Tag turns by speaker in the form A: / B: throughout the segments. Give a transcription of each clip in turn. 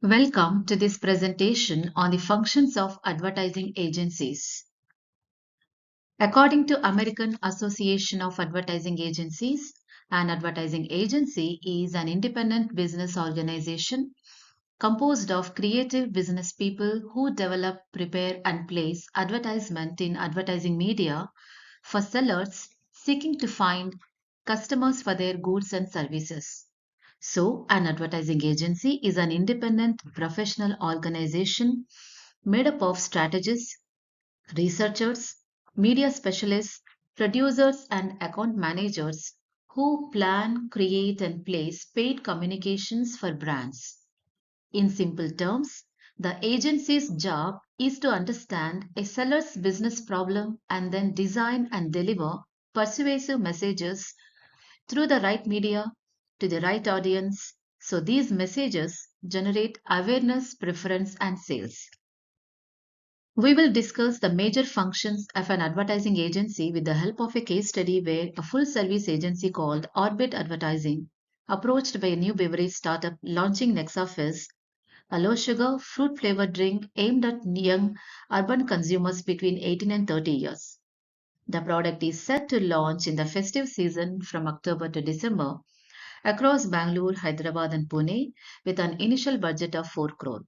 A: Welcome to this presentation on the functions of advertising agencies. According to American Association of Advertising Agencies, an advertising agency is an independent business organization composed of creative business people who develop, prepare and place advertisement in advertising media for sellers seeking to find customers for their goods and services. So, an advertising agency is an independent professional organization made up of strategists, researchers, media specialists, producers, and account managers who plan, create, and place paid communications for brands. In simple terms, the agency's job is to understand a seller's business problem and then design and deliver persuasive messages through the right media to the right audience. So these messages generate awareness, preference, and sales. We will discuss the major functions of an advertising agency with the help of a case study where a full service agency called Orbit Advertising, approached by a new beverage startup launching Nexafizz, a low sugar, fruit flavored drink aimed at young urban consumers between 18 and 30 years. The product is set to launch in the festive season from October to December across Bangalore, Hyderabad, and Pune with an initial budget of 4 crore.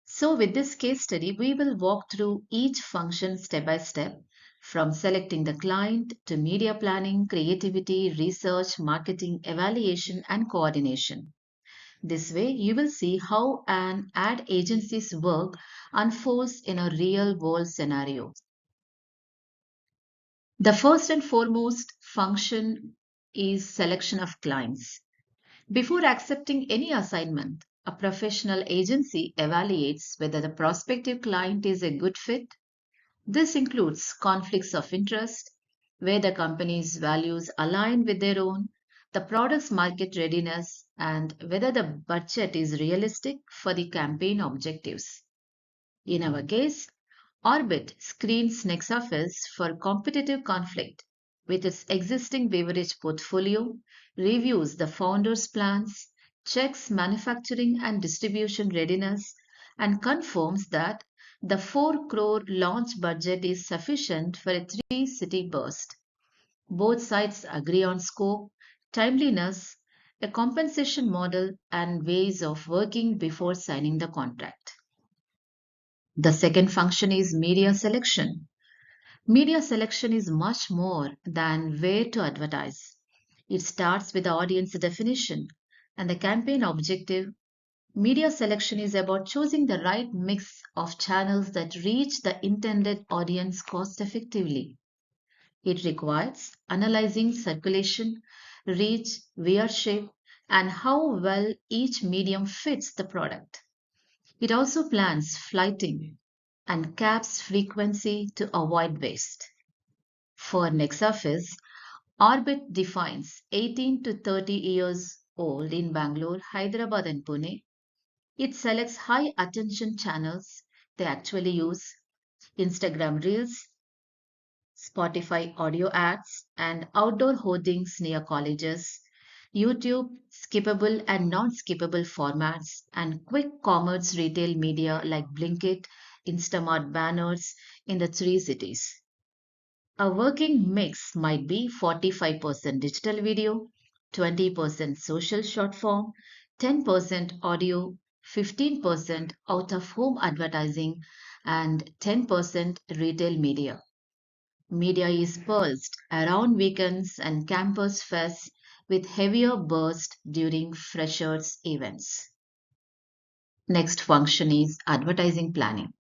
A: So, with this case study, we will walk through each function step by step from selecting the client to media planning, creativity, research, marketing, evaluation, and coordination. This way, you will see how an ad agency's work unfolds in a real world scenario. The first and foremost function is selection of clients. Before accepting any assignment, a professional agency evaluates whether the prospective client is a good fit. This includes conflicts of interest, where the company's values align with their own, the product's market readiness, and whether the budget is realistic for the campaign objectives. In our case, Orbit screens Nexafis for competitive conflict with its existing beverage portfolio, reviews the founder's plans, checks manufacturing and distribution readiness, and confirms that the 4 crore launch budget is sufficient for a 3-city burst. Both sides agree on scope, timeliness, a compensation model, and ways of working before signing the contract. The second function is media selection. Media selection is much more than where to advertise. It starts with the audience definition and the campaign objective. Media selection is about choosing the right mix of channels that reach the intended audience cost effectively. It requires analyzing circulation, reach, viewership, and how well each medium fits the product. It also plans flighting and caps frequency to avoid waste. For Nexafis, Orbit defines 18 to 30 years old in Bangalore, Hyderabad, and Pune. It selects high attention channels they actually use Instagram Reels, Spotify audio ads, and outdoor hoardings near colleges, YouTube, skippable and non skippable formats, and quick commerce retail media like Blinkit, Instamart banners in the 3 cities. A working mix might be 45% digital video, 20% social short form, 10% audio, 15% out of home advertising, and 10% retail media. Media is pulsed around weekends and campus fests with heavier bursts during freshers events. Next function is advertising planning.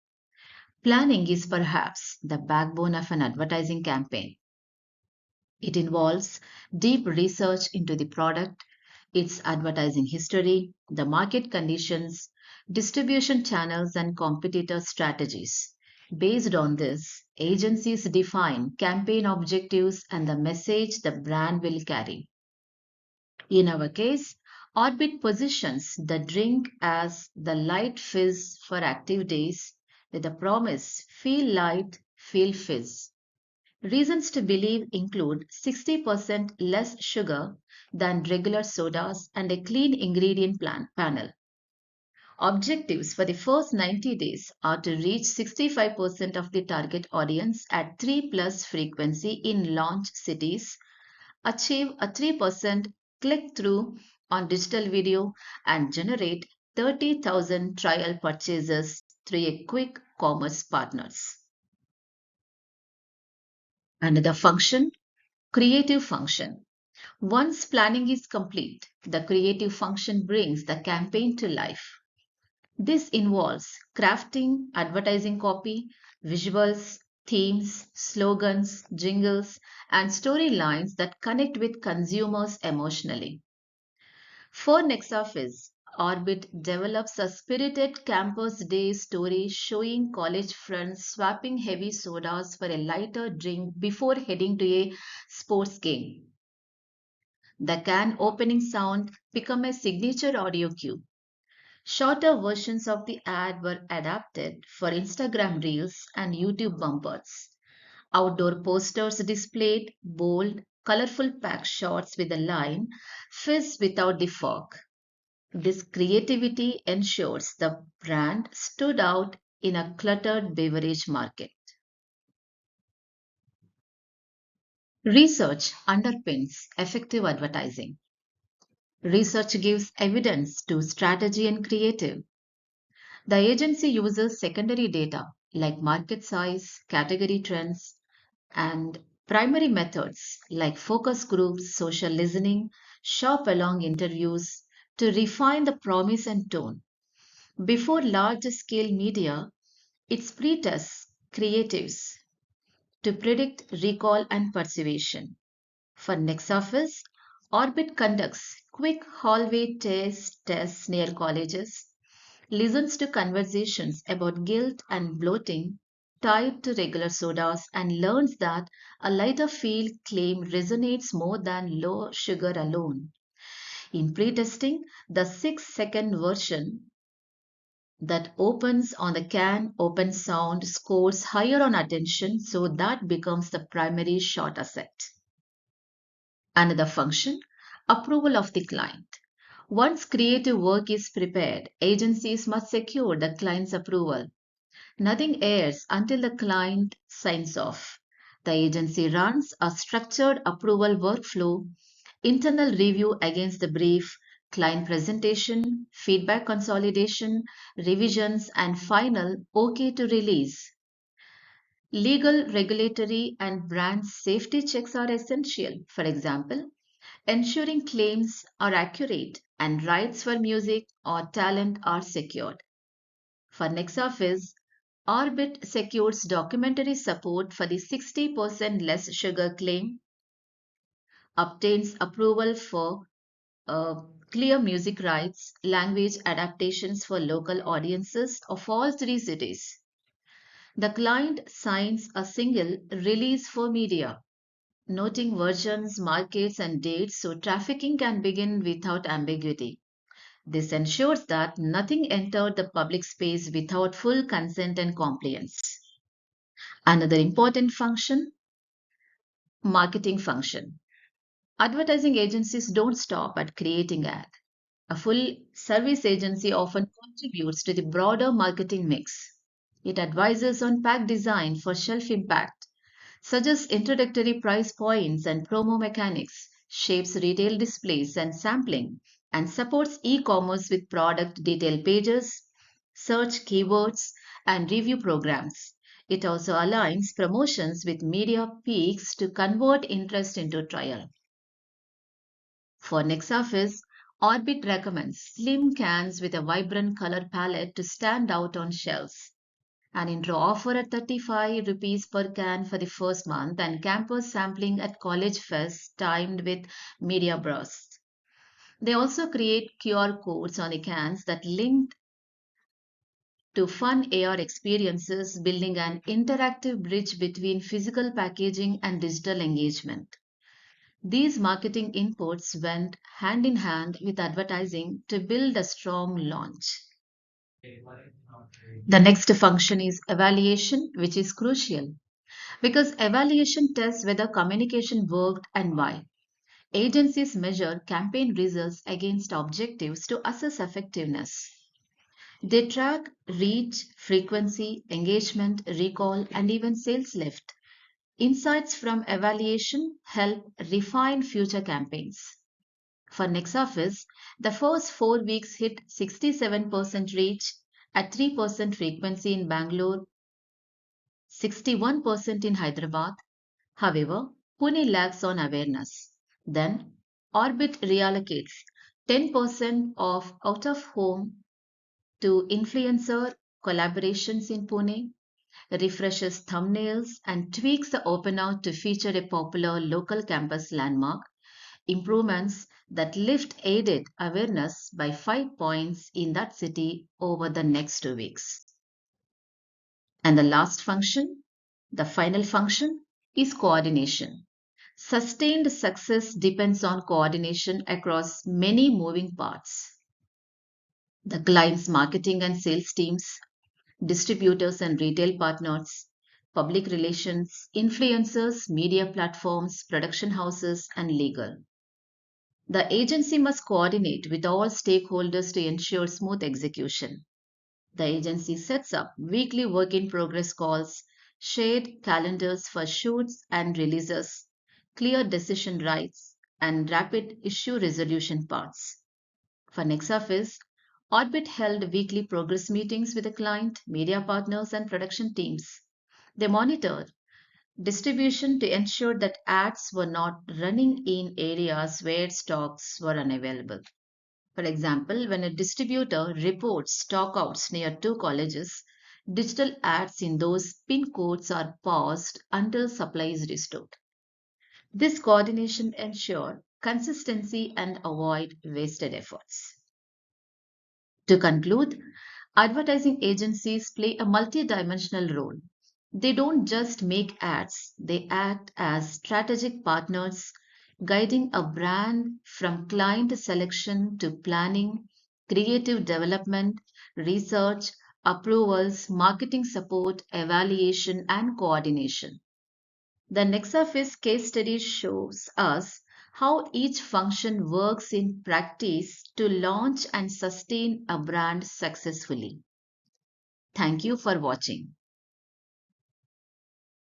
A: Planning is perhaps the backbone of an advertising campaign. It involves deep research into the product, its advertising history, the market conditions, distribution channels, and competitor strategies. Based on this, agencies define campaign objectives and the message the brand will carry. In our case, Orbit positions the drink as the light fizz for active days with the promise feel light, feel fizz. Reasons to believe include 60% less sugar than regular sodas and a clean ingredient panel. Objectives for the first 90 days are to reach 65% of the target audience at 3 plus frequency in launch cities, achieve a 3% click through on digital video, and generate 30,000 trial purchases through a quick commerce partners. Another function, creative function. Once planning is complete, the creative function brings the campaign to life. This involves crafting advertising copy, visuals, themes, slogans, jingles, and storylines that connect with consumers emotionally. For NextOffice, Orbit develops a spirited campus day story showing college friends swapping heavy sodas for a lighter drink before heading to a sports game. The can opening sound became a signature audio cue. Shorter versions of the ad were adapted for Instagram Reels and YouTube bumpers. Outdoor posters displayed bold, colorful pack shots with the line Fizz without the fog. This creativity ensures the brand stood out in a cluttered beverage market. Research underpins effective advertising. Research gives evidence to strategy and creative. The agency uses secondary data like market size, category trends, and primary methods like focus groups, social listening, shop along interviews to refine the promise and tone. Before large scale media, it's pre-tests creatives to predict recall and persuasion. For NextOffice, Orbit conducts quick hallway tests near colleges, listens to conversations about guilt and bloating tied to regular sodas, and learns that a lighter feel claim resonates more than low sugar alone. In pre-testing, the 6-second version that opens on the can open sound scores higher on attention, so that becomes the primary shot asset. Another function, approval of the client. Once creative work is prepared, agencies must secure the client's approval. Nothing airs until the client signs off. The agency runs a structured approval workflow, internal review against the brief, client presentation, feedback consolidation, revisions, and final OK to release. Legal, regulatory, and brand safety checks are essential. For example, ensuring claims are accurate and rights for music or talent are secured. For NextOffice, Orbit secures documentary support for the 60% less sugar claim, obtains approval for uh, clear music rights, language adaptations for local audiences of all three cities. The client signs a single release for media, noting versions, markets, and dates so trafficking can begin without ambiguity. This ensures that nothing entered the public space without full consent and compliance. Another important function, marketing function. Advertising agencies don't stop at creating ad. A full service agency often contributes to the broader marketing mix. It advises on pack design for shelf impact, suggests introductory price points and promo mechanics, shapes retail displays and sampling, and supports e-commerce with product detail pages, search keywords, and review programs. It also aligns promotions with media peaks to convert interest into trial. For NextOffice, Orbit recommends slim cans with a vibrant color palette to stand out on shelves. An intro offer at 35 rupees per can for the first month and campus sampling at College Fest timed with media bursts. They also create QR codes on the cans that link to fun AR experiences, building an interactive bridge between physical packaging and digital engagement. These marketing inputs went hand in hand with advertising to build a strong launch. The next function is evaluation, which is crucial because evaluation tests whether communication worked and why. Agencies measure campaign results against objectives to assess effectiveness. They track reach, frequency, engagement, recall, and even sales lift. Insights from evaluation help refine future campaigns. For NextOffice, the first 4 weeks hit 67% reach at 3% frequency in Bangalore, 61% in Hyderabad. However, Pune lags on awareness. Then, Orbit reallocates 10% of out of home to influencer collaborations in Pune, refreshes thumbnails, and tweaks the opener to feature a popular local campus landmark. Improvements that lift aided awareness by 5 points in that city over the next 2 weeks. And the last function, the final function, is coordination. Sustained success depends on coordination across many moving parts. The client's marketing and sales teams, distributors and retail partners, public relations, influencers, media platforms, production houses, and legal. The agency must coordinate with all stakeholders to ensure smooth execution. The agency sets up weekly work in progress calls, shared calendars for shoots and releases, clear decision rights, and rapid issue resolution paths. For NextOffice, Orbit held weekly progress meetings with the client, media partners, and production teams. They monitored distribution to ensure that ads were not running in areas where stocks were unavailable. For example, when a distributor reports stockouts near two colleges, digital ads in those pin codes are paused until supply is restored. This coordination ensures consistency and avoid wasted efforts. To conclude, advertising agencies play a multidimensional role. They don't just make ads, they act as strategic partners, guiding a brand from client selection to planning, creative development, research, approvals, marketing support, evaluation, and coordination. The NextOffice case study shows us how each function works in practice to launch and sustain a brand successfully. Thank you for watching.